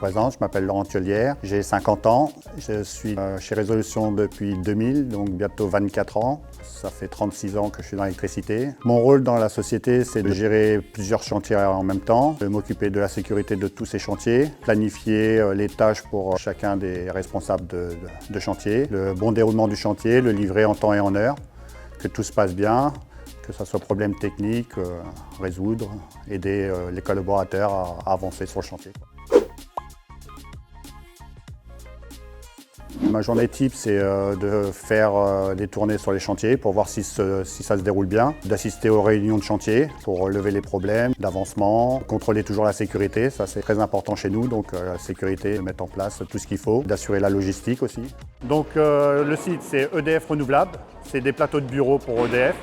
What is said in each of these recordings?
présente, je m'appelle Laurent Thiollière, j'ai 50 ans, je suis chez Resolution depuis 2000, donc bientôt 24 ans. Ça fait 36 ans que je suis dans l'électricité. Mon rôle dans la société, c'est de gérer plusieurs chantiers en même temps, de m'occuper de la sécurité de tous ces chantiers, planifier les tâches pour chacun des responsables de chantier, le bon déroulement du chantier, le livrer en temps et en heure, que tout se passe bien, que ce soit problème technique, résoudre, aider les collaborateurs à avancer sur le chantier. Ma journée type, c'est de faire des tournées sur les chantiers pour voir si ça se déroule bien, d'assister aux réunions de chantier pour lever les problèmes d'avancement, contrôler toujours la sécurité, ça c'est très important chez nous, donc la sécurité, de mettre en place tout ce qu'il faut, d'assurer la logistique aussi. Donc le site c'est EDF Renouvelable, c'est des plateaux de bureaux pour EDF.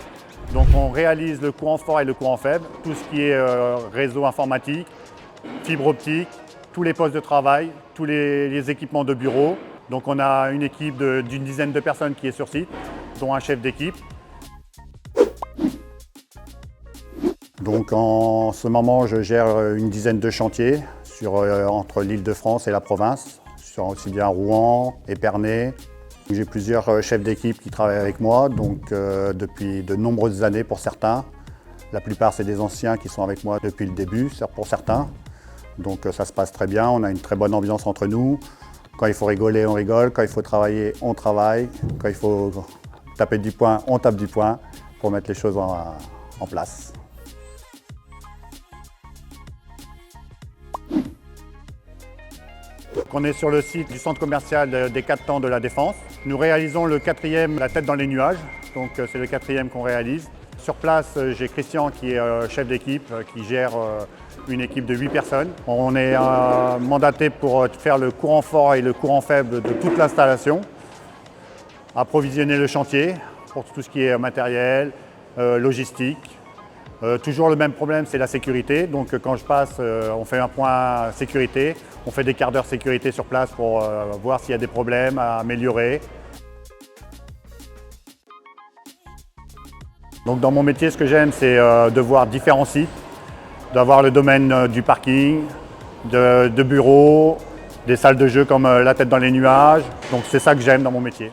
Donc on réalise le courant fort et le courant faible, tout ce qui est réseau informatique, fibre optique, tous les postes de travail, tous les équipements de bureau. Donc on a une équipe d'une dizaine de personnes qui est sur site, dont un chef d'équipe. Donc en ce moment, je gère une dizaine de chantiers entre l'Île-de-France et la province, sur aussi bien Rouen, Épernay. J'ai plusieurs chefs d'équipe qui travaillent avec moi, donc depuis de nombreuses années pour certains. La plupart, c'est des anciens qui sont avec moi depuis le début, pour certains. Donc ça se passe très bien, on a une très bonne ambiance entre nous. Quand il faut rigoler, on rigole. Quand il faut travailler, on travaille. Quand il faut taper du poing, on tape du poing pour mettre les choses en place. On est sur le site du centre commercial des 4 temps de la Défense. Nous réalisons le 4e, la tête dans les nuages. Donc c'est le 4e qu'on réalise. Sur place, j'ai Christian qui est chef d'équipe, qui gère une équipe de 8 personnes. On est mandaté pour faire le courant fort et le courant faible de toute l'installation, approvisionner le chantier pour tout ce qui est matériel, logistique. Toujours le même problème, c'est la sécurité. Donc quand je passe, on fait un point sécurité, on fait des quarts d'heure sécurité sur place pour voir s'il y a des problèmes à améliorer. Donc dans mon métier, ce que j'aime, c'est de voir différents sites, d'avoir le domaine du parking, de bureaux, des salles de jeu comme la tête dans les nuages. Donc c'est ça que j'aime dans mon métier.